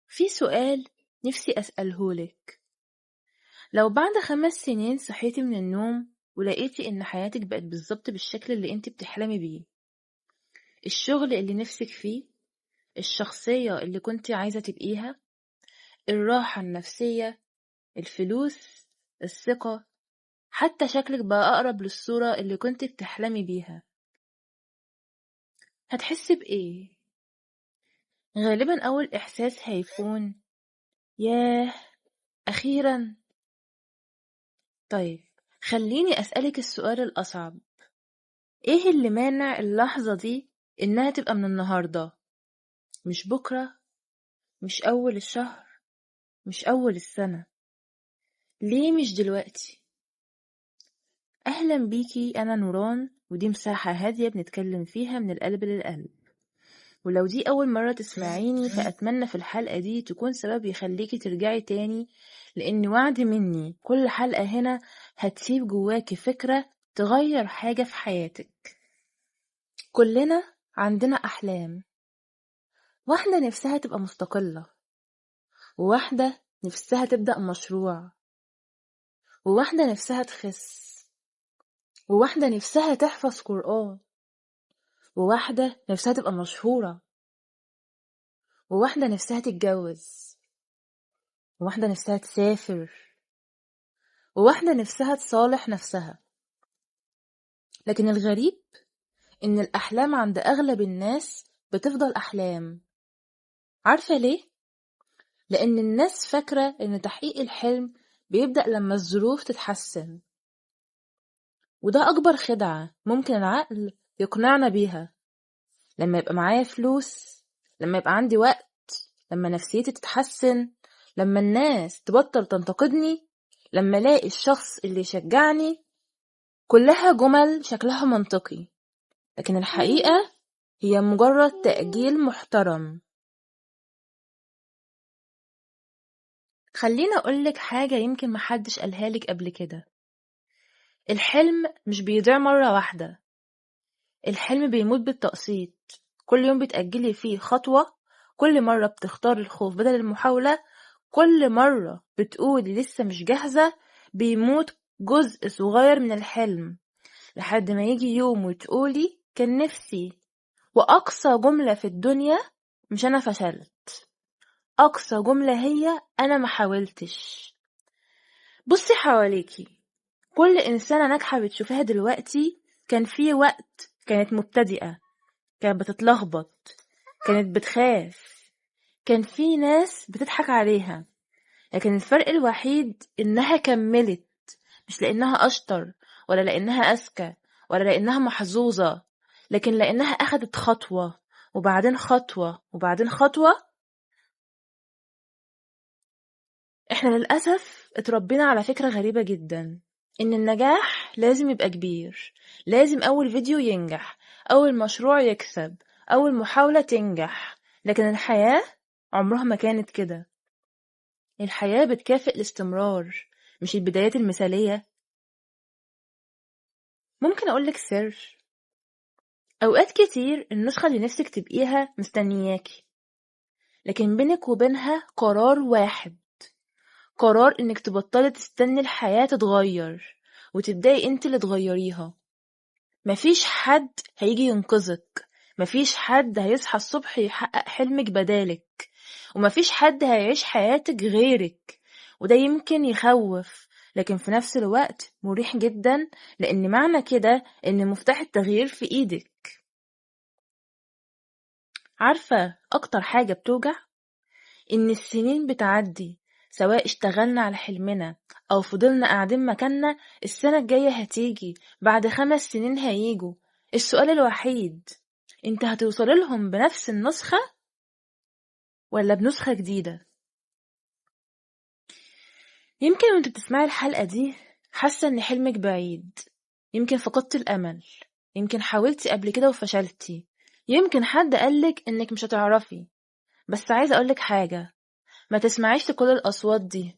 في سؤال نفسي أسألهولك. لو بعد 5 سنين صحيتي من النوم ولقيتي إن حياتك بقت بالظبط بالشكل اللي انت بتحلمي بيه، الشغل اللي نفسك فيه، الشخصية اللي كنت عايزة تبقيها، الراحة النفسية، الفلوس، الثقة، حتى شكلك بقى أقرب للصورة اللي كنت بتحلمي بيها، هتحسي بإيه؟ غالبا أول إحساس هيكون ياه، أخيرا. طيب خليني أسألك السؤال الأصعب، ايه اللي مانع اللحظة دي انها تبقى من النهاردة؟ مش بكرة، مش اول الشهر، مش اول السنة، ليه مش دلوقتي؟ اهلا بيكي، انا نوران، ودي مساحة هادية بنتكلم فيها من القلب للقلب. ولو دي اول مرة تسمعيني فاتمنى في الحلقة دي تكون سبب يخليكي ترجعي تاني، لان وعد مني كل حلقة هنا هتسيب جواكي فكرة تغير حاجة في حياتك. كلنا عندنا احلام، واحدة نفسها تبقى مستقلة، وواحدة نفسها تبدأ مشروع، وواحدة نفسها تخس، وواحدة نفسها تحفظ قرآن، وواحدة نفسها تبقى مشهورة، وواحدة نفسها تتجوز، وواحدة نفسها تسافر، وواحدة نفسها تصالح نفسها. لكن الغريب إن الأحلام عند أغلب الناس بتفضل أحلام. عارفة ليه؟ لأن الناس فاكرة إن تحقيق الحلم بيبدأ لما الظروف تتحسن، وده أكبر خدعة ممكن العقل يقنعنا بيها. لما يبقى معايا فلوس، لما يبقى عندي وقت، لما نفسيتي تتحسن، لما الناس تبطل تنتقدني، لما الاقي الشخص اللي يشجعني. كلها جمل شكلها منطقي، لكن الحقيقة هي مجرد تأجيل محترم. خليني أقولك حاجة يمكن محدش قالها لك قبل كده. الحلم مش بيضيع مرة واحدة، الحلم بيموت بالتقسيط. كل يوم بتأجلي فيه خطوة، كل مرة بتختار الخوف بدل المحاولة، كل مرة بتقولي لسه مش جاهزة، بيموت جزء صغير من الحلم، لحد ما يجي يوم وتقولي كان نفسي. وأقصى جملة في الدنيا مش أنا فشلت، أقصى جملة هي أنا ما حاولتش. بصي حواليكي، كل إنسانة ناجحة بتشوفها دلوقتي كان في وقت كانت مبتدئة، كانت بتتلخبط، كانت بتخاف، كان في ناس بتضحك عليها، لكن الفرق الوحيد إنها كملت، مش لأنها أشطر ولا لأنها أذكى ولا لأنها محظوظة، لكن لأنها أخدت خطوة وبعدين خطوة وبعدين خطوة. إحنا للأسف اتربينا على فكرة غريبة جدا، إن النجاح لازم يبقى كبير، لازم أول فيديو ينجح، أول مشروع يكسب، أول محاولة تنجح. لكن الحياة عمرها ما كانت كده. الحياة بتكافئ الاستمرار، مش البدايات المثالية. ممكن أقولك سر؟ أوقات كتير النسخة اللي نفسك تبقيها مستنياكي، لكن بينك وبينها قرار واحد، قرار إنك تبطلي تستني الحياة تتغير وتبدأي انت اللي تغيريها. مفيش حد هيجي ينقذك، مفيش حد هيصحى الصبح يحقق حلمك بدالك، ومفيش حد هيعيش حياتك غيرك. وده يمكن يخوف، لكن في نفس الوقت مريح جدا، لأن معنى كده إن مفتاح التغيير في إيدك. عارفة أكتر حاجة بتوجع؟ إن السنين بتعدي، سواء اشتغلنا على حلمنا أو فضلنا قاعدين مكاننا. السنة الجاية هتيجي، بعد 5 سنين هيجوا. السؤال الوحيد، انت هتوصل لهم بنفس النسخة ولا بنسخة جديدة؟ يمكن وانت بتسمعي الحلقة دي حاسة ان حلمك بعيد، يمكن فقدت الأمل، يمكن حاولتي قبل كده وفشلتي، يمكن حد قالك انك مش هتعرفي. بس عايزة اقولك حاجة، ما تسمعيش لكل الأصوات دي،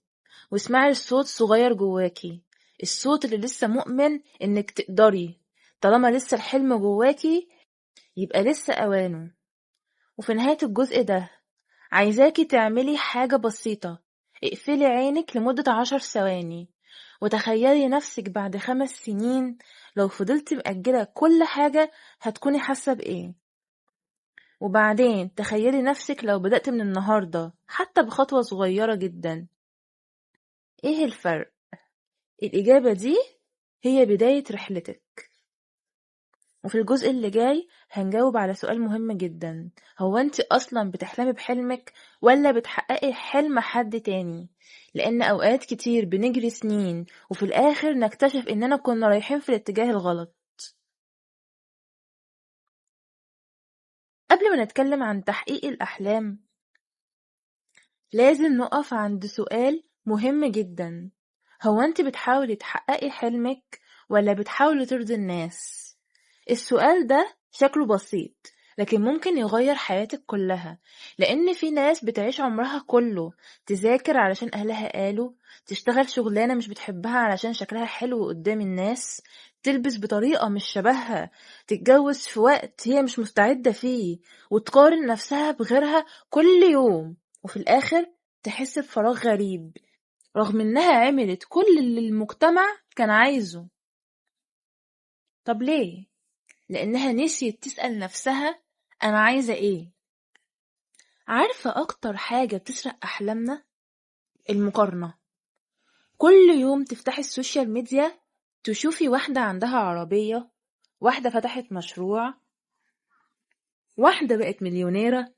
واسمعي الصوت صغير جواكي، الصوت اللي لسه مؤمن انك تقدري. طالما لسه الحلم جواكي يبقى لسه اوانه. وفي نهاية الجزء ده عايزاكي تعملي حاجة بسيطة. اقفلي عينك لمدة 10 ثواني وتخيلي نفسك بعد 5 سنين لو فضلتي مأجلة كل حاجة هتكوني حاسة بإيه. وبعدين تخيلي نفسك لو بدأت من النهاردة حتى بخطوة صغيرة جدا. ايه الفرق؟ الإجابة دي هي بداية رحلتك. وفي الجزء اللي جاي هنجاوب على سؤال مهم جدا، هو انت اصلا بتحلمي بحلمك ولا بتحققي حلم حد تاني؟ لان اوقات كتير بنجري سنين وفي الاخر نكتشف اننا كنا رايحين في الاتجاه الغلط. قبل ما نتكلم عن تحقيق الاحلام لازم نقف عند سؤال مهم جدا، هو انت بتحاولي تحققي حلمك ولا بتحاولي ترضي الناس؟ السؤال ده شكله بسيط لكن ممكن يغير حياتك كلها، لأن في ناس بتعيش عمرها كله تذاكر علشان أهلها قالوا، تشتغل شغلانة مش بتحبها علشان شكلها حلو قدام الناس، تلبس بطريقة مش شبهها، تتجوز في وقت هي مش مستعدة فيه، وتقارن نفسها بغيرها كل يوم، وفي الآخر تحس بفراغ غريب رغم إنها عملت كل اللي المجتمع كان عايزه. طب ليه؟ لأنها نسيت تسأل نفسها أنا عايزة إيه؟ عارفة أكتر حاجة بتسرق أحلامنا؟ المقارنة. كل يوم تفتحي السوشيال ميديا تشوفي واحدة عندها عربية، واحدة فتحت مشروع، واحدة بقت مليونيرة،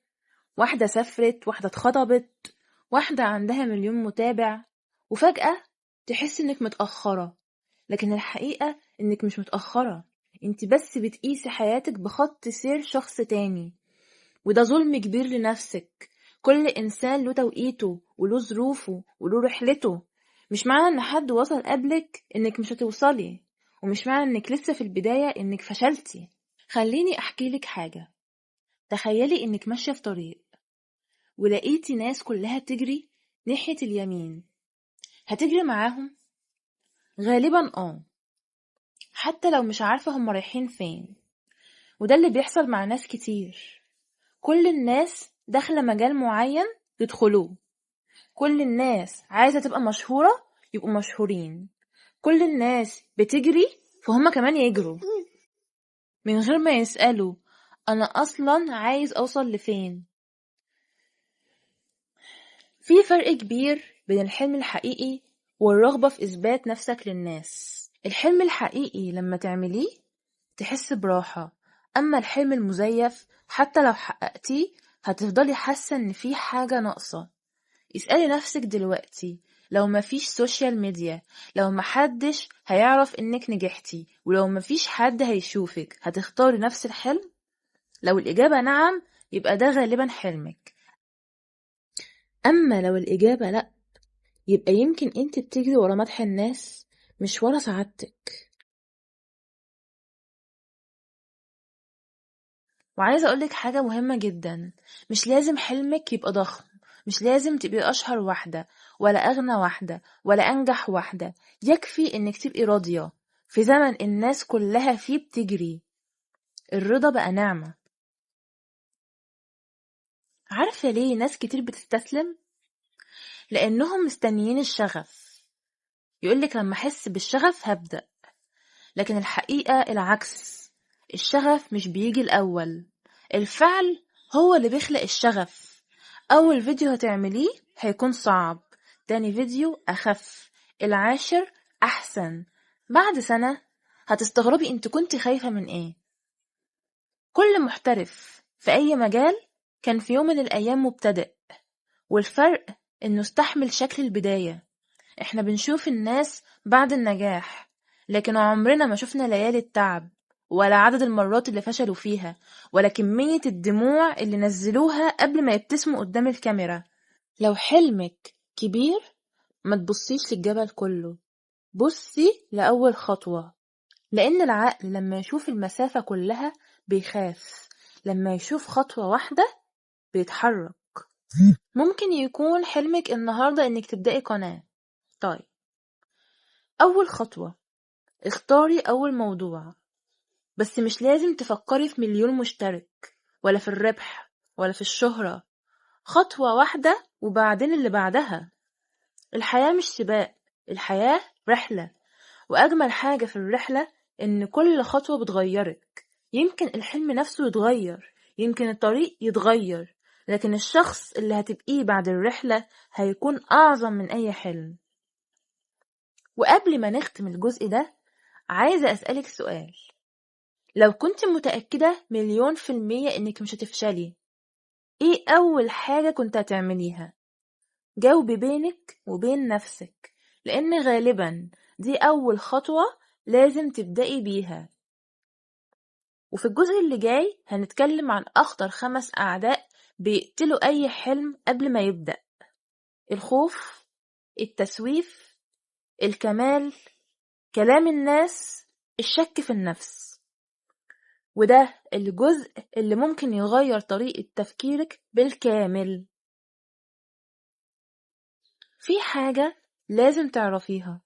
واحدة سافرت، واحدة اتخطبت، واحدة عندها 1,000,000 متابع، وفجأة تحس إنك متأخرة. لكن الحقيقة إنك مش متأخرة، انت بس بتقيسي حياتك بخط سير شخص تاني، وده ظلم كبير لنفسك. كل إنسان له توقيته وله ظروفه وله رحلته، مش معنى إن حد وصل قبلك إنك مش هتوصلي، ومش معنى إنك لسه في البداية إنك فشلتي. خليني أحكيلك حاجة. تخيلي إنك ماشية في طريق ولقيتي ناس كلها تجري ناحية اليمين، هتجري معاهم؟ غالبا حتى لو مش عارفة هم رايحين فين. وده اللي بيحصل مع ناس كتير. كل الناس داخلة مجال معين يدخلوه، كل الناس عايزة تبقى مشهورة يبقوا مشهورين، كل الناس بتجري فهم كمان يجروا من غير ما يسألوا أنا أصلا عايز أوصل لفين. في فرق كبير بين الحلم الحقيقي والرغبة في إثبات نفسك للناس. الحلم الحقيقي لما تعمليه تحس براحة، أما الحلم المزيف حتى لو حققتيه هتفضلي حاسة إن في حاجة ناقصة. اسألي نفسك دلوقتي، لو مفيش سوشيال ميديا، لو محدش هيعرف انك نجحتي، ولو مفيش حد هيشوفك، هتختاري نفس الحلم؟ لو الإجابة نعم يبقى ده غالبا حلمك، أما لو الإجابة لأ يبقى يمكن انت بتجري ورا مدح الناس مش ورا سعادتك. وعايزة أقولك حاجة مهمة جدا، مش لازم حلمك يبقى ضخم، مش لازم تبقي أشهر واحدة ولا أغنى واحدة ولا أنجح واحدة، يكفي إنك تبقي راضية. في زمن الناس كلها فيه بتجري، الرضا بقى نعمة. عارفة ليه ناس كتير بتستسلم؟ لأنهم مستنيين الشغف، يقولك لما أحس بالشغف هبدأ، لكن الحقيقة العكس، الشغف مش بيجي الأول، الفعل هو اللي بيخلق الشغف. أول فيديو هتعمليه هيكون صعب، تاني فيديو أخف، العاشر أحسن، بعد سنة هتستغربي انت كنت خايفة من ايه. كل محترف في أي مجال كان في يوم من الأيام مبتدئ، والفرق إنه استحمل شكل البداية. إحنا بنشوف الناس بعد النجاح، لكن عمرنا ما شفنا ليالي التعب، ولا عدد المرات اللي فشلوا فيها، ولا كمية الدموع اللي نزلوها قبل ما يبتسموا قدام الكاميرا. لو حلمك كبير ما تبصيش للجبل كله، بصي لأول خطوة، لأن العقل لما يشوف المسافة كلها بيخاف، لما يشوف خطوة واحدة بيتحرك. ممكن يكون حلمك النهاردة إنك تبدأي قناة، طيب أول خطوة اختاري أول موضوع، بس مش لازم تفكري في 1,000,000 مشترك ولا في الربح ولا في الشهرة، خطوة واحدة وبعدين اللي بعدها. الحياة مش سباق، الحياة رحلة، وأجمل حاجة في الرحلة إن كل خطوة بتغيرك. يمكن الحلم نفسه يتغير، يمكن الطريق يتغير، لكن الشخص اللي هتبقيه بعد الرحلة هيكون أعظم من أي حلم. وقبل ما نختم الجزء ده، عايزة أسألك سؤال. لو كنت متأكدة 1,000,000% إنك مش هتفشلي، إيه أول حاجة كنت هتعمليها؟ جاوبي بينك وبين نفسك، لأن غالبا دي أول خطوة لازم تبدأي بيها. وفي الجزء اللي جاي هنتكلم عن أخطر 5 أعداء بيقتلوا أي حلم قبل ما يبدأ: الخوف، التسويف، الكمال، كلام الناس، الشك في النفس. وده الجزء اللي ممكن يغير طريقة تفكيرك بالكامل. في حاجة لازم تعرفيها: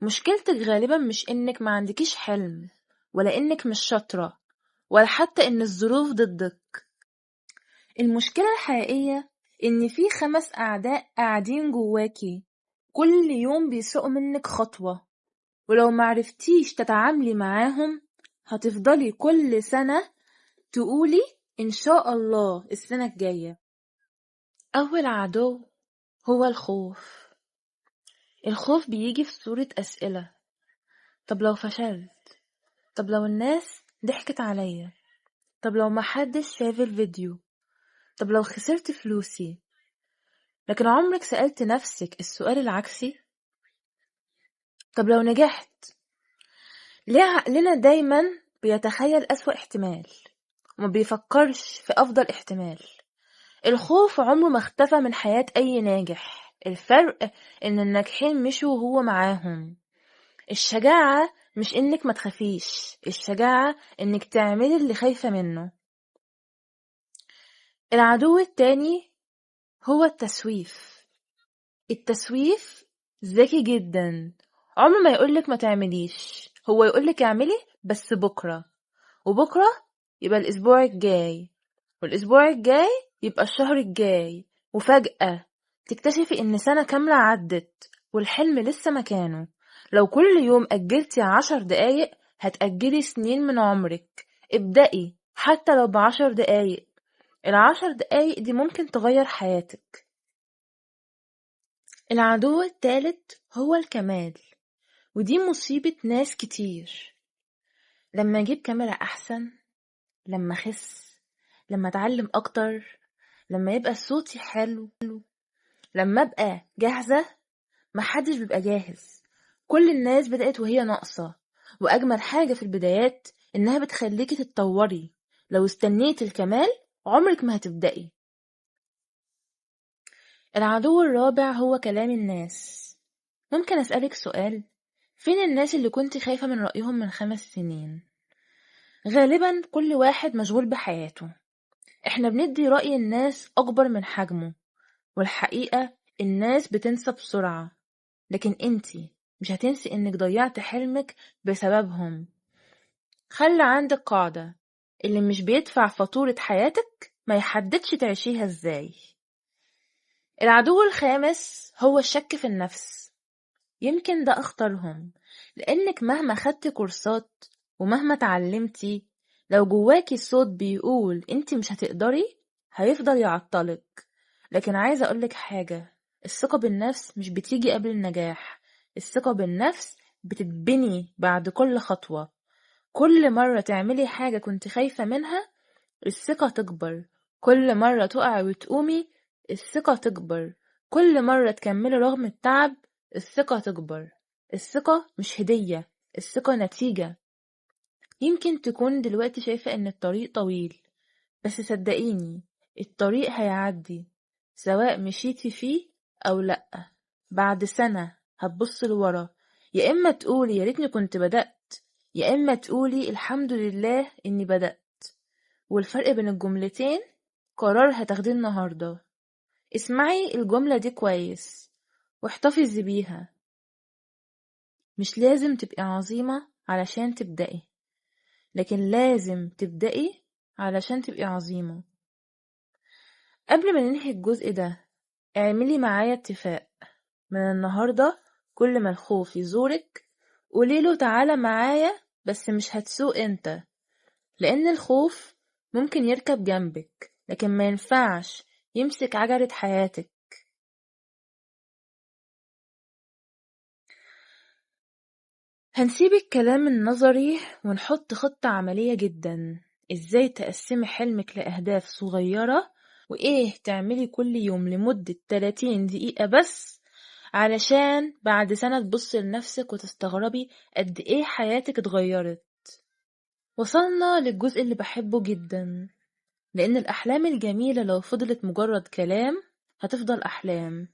مشكلتك غالبا مش إنك ما عندكيش حلم، ولا إنك مش شاطرة، ولا حتى إن الظروف ضدك. المشكلة الحقيقية إن في 5 أعداء قاعدين جواكي، كل يوم بيسرقوا منك خطوة، ولو معرفتيش تتعاملي معاهم هتفضلي كل سنة تقولي إن شاء الله السنة الجاية. أول عدو هو الخوف. الخوف بيجي في صورة أسئلة: طب لو فشلت؟ طب لو الناس ضحكت عليا؟ طب لو محدش شاف الفيديو؟ طب لو خسرت فلوسي؟ لكن عمرك سألت نفسك السؤال العكسي؟ طب لو نجحت؟ ليه عقلنا دايما بيتخيل أسوأ احتمال وما بيفكرش في أفضل احتمال؟ الخوف عمره ما اختفى من حياة أي ناجح، الفرق إن الناجحين مشوا وهو معاهم. الشجاعة مش إنك ما تخافيش، الشجاعة إنك تعملي اللي خايفة منه. العدو التاني هو التسويف. التسويف ذكي جدا، عمره ما يقولك ما تعمليش، هو يقولك اعملي بس بكرة، وبكرة يبقى الأسبوع الجاي، والأسبوع الجاي يبقى الشهر الجاي، وفجأة تكتشفي إن سنة كاملة عدت والحلم لسه مكانه. لو كل يوم أجلتي 10 دقايق هتأجلي سنين من عمرك. ابدأي حتى لو ب10 دقايق، ال10 دقايق دي ممكن تغير حياتك. العدو التالت هو الكمال، ودي مصيبة ناس كتير. لما أجيب كاميرا أحسن، لما أخس، لما أتعلم أكتر، لما يبقى صوتي حلو، لما أبقى جاهزة. محدش بيبقى جاهز، كل الناس بدأت وهي ناقصة. وأجمل حاجة في البدايات إنها بتخليكي تتطوري. لو استنيت الكمال عمرك ما هتبدأي. العدو الرابع هو كلام الناس. ممكن أسألك سؤال؟ فين الناس اللي كنت خايفة من رأيهم من 5 سنين؟ غالبا كل واحد مشغول بحياته. احنا بندي رأي الناس أكبر من حجمه، والحقيقة الناس بتنسى بسرعة، لكن انتي مش هتنسي انك ضيعت حلمك بسببهم. خلي عندك قاعدة: اللي مش بيدفع فاتورة حياتك ما يحددش تعيشيها ازاي. العدو الخامس هو الشك في النفس. يمكن ده أخطرهم، لأنك مهما خدتي كورسات ومهما اتعلمتي، لو جواكي صوت بيقول انتي مش هتقدري هيفضل يعطلك. لكن عايزة أقولك حاجة: الثقة بالنفس مش بتيجي قبل النجاح، الثقة بالنفس بتتبني بعد كل خطوة. كل مرة تعملي حاجة كنت خايفة منها الثقة تكبر، كل مرة تقعي وتقومي الثقة تكبر، كل مرة تكملي رغم التعب الثقة تكبر. الثقة مش هدية، الثقة نتيجة. يمكن تكون دلوقتي شايفة ان الطريق طويل، بس صدقيني الطريق هيعدي، سواء مشيتي فيه او لأ. بعد سنة هتبص لورا، يا اما تقولي يا ريتني كنت بدأت، يا اما تقولي الحمد لله اني بدأت. والفرق بين الجملتين قرار هتاخديه النهاردة. اسمعي الجملة دي كويس واحتفظي بيها: مش لازم تبقي عظيمة علشان تبدأي، لكن لازم تبدأي علشان تبقي عظيمة. قبل ما ننهي الجزء ده اعملي معايا اتفاق، من النهاردة كل ما الخوف يزورك قوليله تعالى معايا، بس مش هتسوق انت، لأن الخوف ممكن يركب جنبك لكن ما ينفعش يمسك عجلة حياتك. هنسيب الكلام النظري ونحط خطة عملية جدا، ازاي تقسمي حلمك لأهداف صغيرة وايه تعملي كل يوم لمدة 30 دقيقة بس، علشان بعد سنة تبصي لنفسك وتستغربي قد ايه حياتك اتغيرت. وصلنا للجزء اللي بحبه جدا، لأن الأحلام الجميلة لو فضلت مجرد كلام هتفضل أحلام،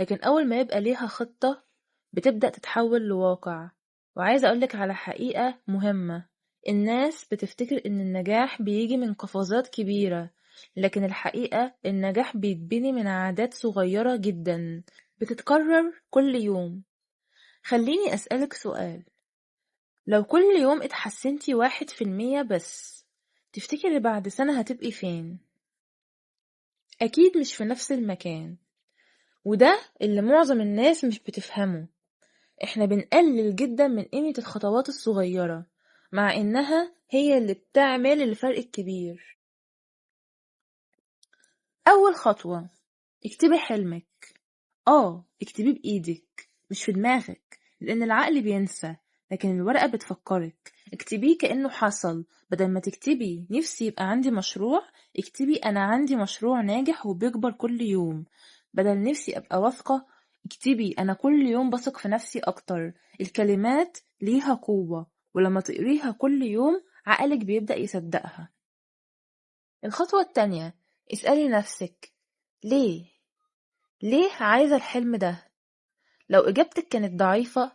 لكن أول ما يبقى ليها خطة بتبدأ تتحول لواقع. وعايزة أقولك على حقيقة مهمة، الناس بتفتكر إن النجاح بيجي من قفزات كبيرة، لكن الحقيقة النجاح بيتبني من عادات صغيرة جدا بتتكرر كل يوم. خليني أسألك سؤال، لو كل يوم اتحسنتي 1% بس، تفتكري بعد سنة هتبقي فين؟ أكيد مش في نفس المكان، وده اللي معظم الناس مش بتفهمه. احنا بنقلل جدا من قيمة الخطوات الصغيرة مع انها هي اللي بتعمل الفرق الكبير. اول خطوة، اكتبي حلمك. اكتبيه بايدك مش في دماغك، لان العقل بينسى لكن الورقة بتفكرك. اكتبيه كأنه حصل، بدل ما تكتبي نفسي يبقى عندي مشروع اكتبي انا عندي مشروع ناجح وبيكبر كل يوم. بدل نفسي ابقى واثقة اكتبي انا كل يوم بثق في نفسي اكتر. الكلمات ليها قوة، ولما تقريها كل يوم عقلك بيبدأ يصدقها. الخطوة التانية، اسألي نفسك ليه عايزة الحلم ده؟ لو إجابتك كانت ضعيفة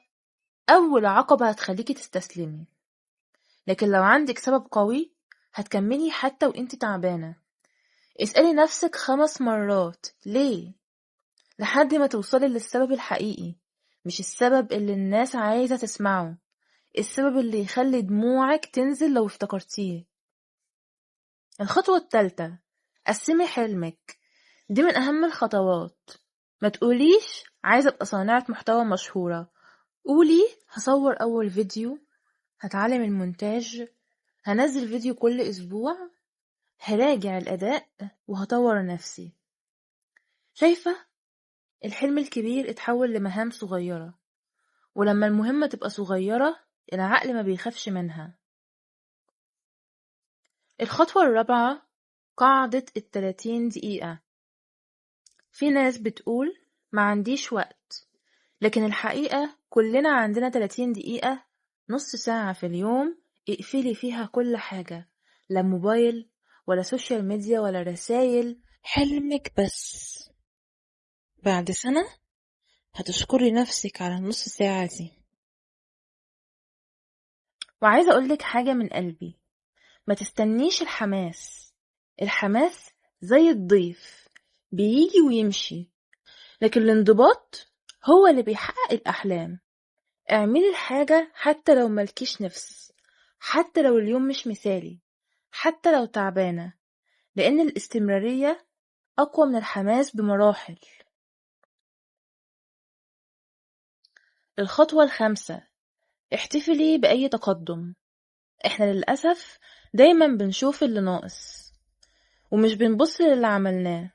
أول عقبة هتخليكي تستسلمي، لكن لو عندك سبب قوي هتكملي حتى وانت تعبانة. اسألي نفسك 5 مرات ليه، لحد ما توصلي للسبب الحقيقي، مش السبب اللي الناس عايزة تسمعه، السبب اللي يخلي دموعك تنزل لو افتكرتيه. الخطوة التالتة، قسمي حلمك. دي من أهم الخطوات. ما تقوليش عايزة أبقى صانعة محتوى مشهورة، قولي هصور أول فيديو، هتعلم المونتاج، هنزل فيديو كل أسبوع، هراجع الأداء وهطور نفسي. شايفة؟ الحلم الكبير اتحول لمهام صغيرة، ولما المهمة تبقى صغيرة العقل ما بيخافش منها. الخطوة الرابعة، قاعدة 30 دقيقة. في ناس بتقول ما عنديش وقت، لكن الحقيقة كلنا عندنا 30 دقيقة، نص ساعة في اليوم اقفلي فيها كل حاجة، لا موبايل ولا سوشيال ميديا ولا رسايل، حلمك بس. بعد سنة هتشكري نفسك على النص ساعة دي. وعايزة أقولك حاجة من قلبي، ما تستنيش الحماس. الحماس زي الضيف بيجي ويمشي، لكن الانضباط هو اللي بيحقق الأحلام. اعملي الحاجة حتى لو ملكيش نفس، حتى لو اليوم مش مثالي، حتى لو تعبانة، لأن الاستمرارية أقوى من الحماس بمراحل. الخطوة الخامسة، احتفلي بأي تقدم. احنا للأسف دايما بنشوف اللي ناقص ومش بنبص للي عملناه.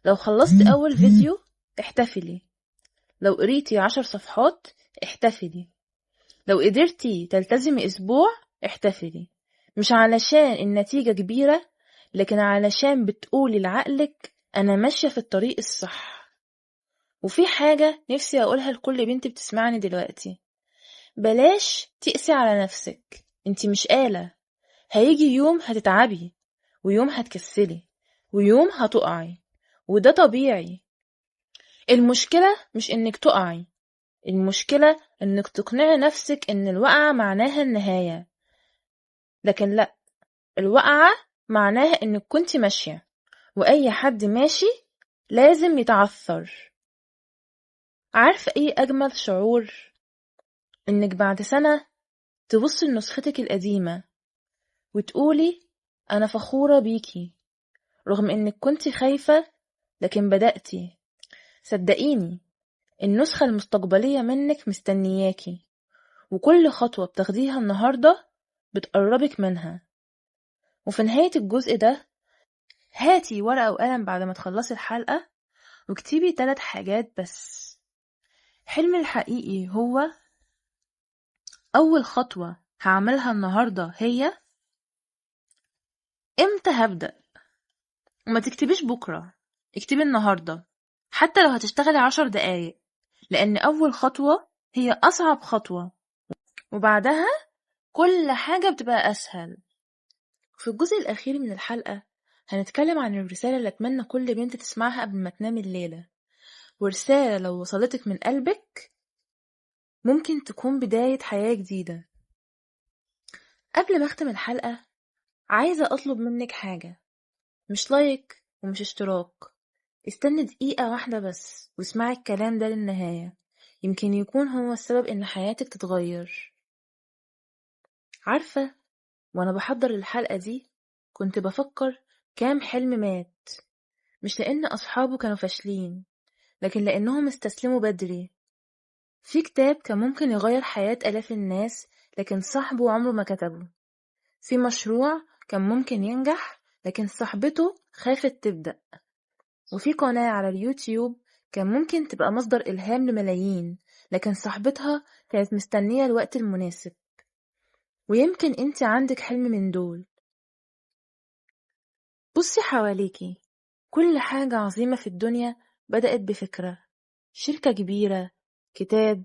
لو خلصت أول فيديو احتفلي، لو قريتي 10 صفحات احتفلي، لو قدرتي تلتزمي أسبوع احتفلي. مش علشان النتيجة كبيرة، لكن علشان بتقولي لعقلك أنا ماشية في الطريق الصح. وفي حاجة نفسي أقولها لكل بنت بتسمعني دلوقتي، بلاش تقسي على نفسك، انتي مش آلة. هيجي يوم هتتعبي، ويوم هتكسلي، ويوم هتقعي، وده طبيعي. المشكلة مش انك تقعي، المشكلة انك تقنعي نفسك ان الوقعة معناها النهاية، لكن لا، الوقعة معناها انك كنت ماشية، واي حد ماشي لازم يتعثر. عارفة ايه اجمل شعور؟ انك بعد سنة تبصي لنسختك القديمة وتقولي انا فخورة بيكي، رغم إنك كنتي خايفة لكن بدأتي. صدقيني، النسخة المستقبلية منك مستنياكي، وكل خطوة بتاخديها النهاردة بتقربك منها. وفي نهاية الجزء ده هاتي ورقة وقلم بعد ما تخلصي الحلقة واكتبي 3 حاجات بس. حلمي الحقيقي هو أول خطوة هعملها النهاردة هي امتى هبدأ. وما تكتبيش بكرة، اكتبي النهاردة، حتى لو هتشتغلي 10 دقايق، لأن أول خطوة هي أصعب خطوة، وبعدها كل حاجة بتبقى أسهل. في الجزء الأخير من الحلقة هنتكلم عن الرسالة اللي أتمنى كل بنت تسمعها قبل ما تنام الليلة، ورسالة لو وصلتك من قلبك ممكن تكون بداية حياة جديدة. قبل ما أختم الحلقة عايزة أطلب منك حاجة، مش لايك ومش اشتراك. استني دقيقة واحدة بس واسمعي الكلام ده للنهاية، يمكن يكون هو السبب إن حياتك تتغير. عارفة، وأنا بحضر الحلقة دي كنت بفكر كام حلم مات، مش لأن أصحابه كانوا فاشلين، لكن لأنهم استسلموا بدري. في كتاب كان ممكن يغير حياة آلاف الناس لكن صاحبه عمره ما كتبه. في مشروع كان ممكن ينجح لكن صاحبته خافت تبدأ. وفي قناة على اليوتيوب كان ممكن تبقى مصدر إلهام لملايين لكن صاحبتها كانت مستنية الوقت المناسب. ويمكن انت عندك حلم من دول. بصي حواليكي، كل حاجة عظيمة في الدنيا بدأت بفكرة، شركة كبيرة، كتاب،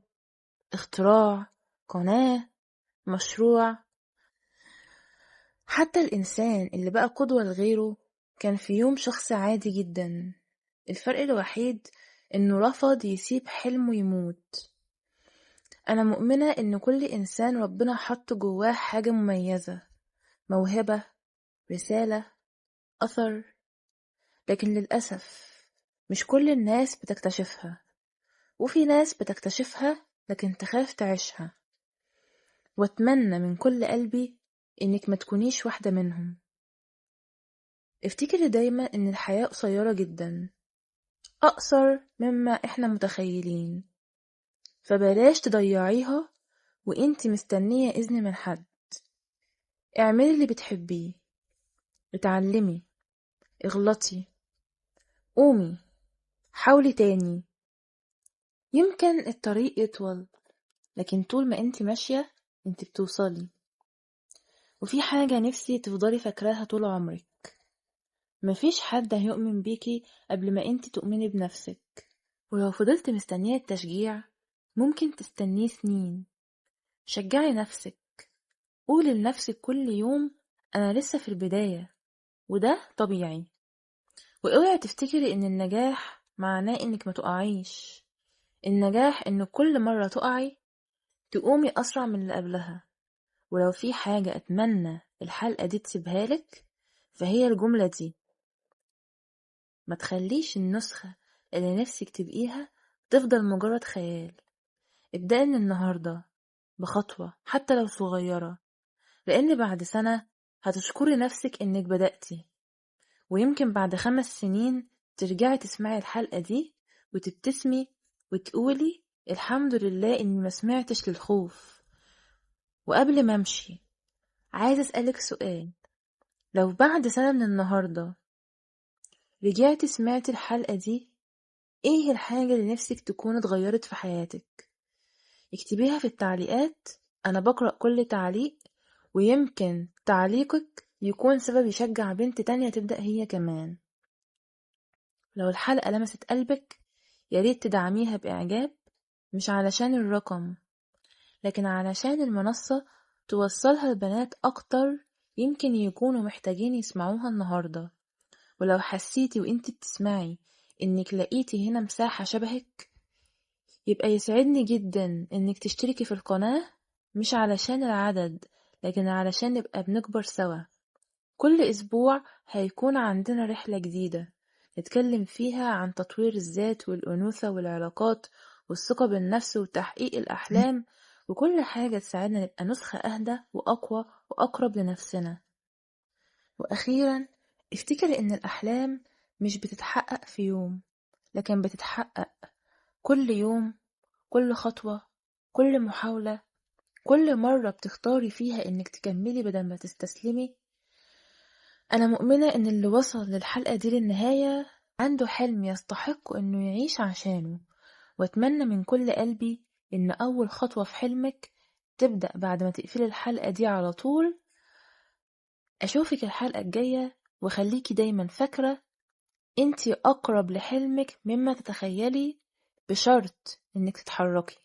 اختراع، قناة، مشروع. حتى الإنسان اللي بقى قدوة لغيره كان في يوم شخص عادي جدا. الفرق الوحيد إنه رفض يسيب حلمه يموت. أنا مؤمنة إن كل إنسان ربنا حط جواه حاجة مميزة، موهبة، رسالة، أثر، لكن للأسف مش كل الناس بتكتشفها، وفي ناس بتكتشفها لكن تخاف تعيشها. واتمنى من كل قلبي إنك ما تكونيش واحدة منهم. افتكري دايما إن الحياة قصيرة جدا، أقصر مما إحنا متخيلين، فبلاش تضيعيها وإنتي مستنية إذن من حد. اعملي اللي بتحبيه، اتعلمي، اغلطي، قومي، حاولي تاني. يمكن الطريق يطول لكن طول ما انتي ماشية انتي بتوصلي. وفي حاجة نفسي تفضلي فاكراها طول عمرك، مفيش حد هيؤمن بيكي قبل ما انتي تؤمني بنفسك. ولو فضلت مستنية التشجيع ممكن تستنيه سنين. شجعي نفسك، قولي لنفسك كل يوم أنا لسه في البداية وده طبيعي. واوعي تفتكري ان النجاح معناه انك ما تقعيش. النجاح ان كل مرة تقعي تقومي اسرع من اللي قبلها. ولو في حاجة اتمنى الحلقة دي تسيبها لك فهي الجملة دي: ما تخليش النسخة اللي نفسك تبقيها تفضل مجرد خيال. ابدأي من النهاردة بخطوة حتى لو صغيرة، لان بعد سنة هتشكري نفسك انك بدأتي. ويمكن بعد 5 سنين ترجعي تسمعي الحلقة دي وتبتسمي وتقولي الحمد لله إني ما سمعتش للخوف. وقبل ما أمشي عايزة أسألك سؤال، لو بعد سنة من النهاردة رجعتي سمعتي الحلقة دي، إيه الحاجة اللي نفسك تكون اتغيرت في حياتك؟ اكتبيها في التعليقات، أنا بقرأ كل تعليق، ويمكن تعليقك يكون سبب يشجع بنت تانية تبدأ هي كمان. لو الحلقة لمست قلبك ياريت تدعميها بإعجاب، مش علشان الرقم لكن علشان المنصة توصلها لبنات أكتر يمكن يكونوا محتاجين يسمعوها النهاردة. ولو حسيتي وانتي بتسمعي انك لقيتي هنا مساحة شبهك، يبقى يسعدني جدا انك تشتركي في القناة، مش علشان العدد لكن علشان نبقى بنكبر سوا. كل أسبوع هيكون عندنا رحلة جديدة نتكلم فيها عن تطوير الذات والأنوثة والعلاقات والثقة بالنفس وتحقيق الأحلام، وكل حاجة تساعدنا نبقى نسخة أهدى وأقوى وأقرب لنفسنا. وأخيرا افتكري إن الأحلام مش بتتحقق في يوم، لكن بتتحقق كل يوم، كل خطوة، كل محاولة، كل مرة بتختاري فيها إنك تكملي بدل ما تستسلمي. أنا مؤمنة إن اللي وصل للحلقة دي للنهاية عنده حلم يستحق إنه يعيش عشانه، وأتمنى من كل قلبي إن أول خطوة في حلمك تبدأ بعد ما تقفلي الحلقة دي على طول. أشوفك الحلقة الجاية، وخليكي دايما فاكرة انتي أقرب لحلمك مما تتخيلي، بشرط إنك تتحركي.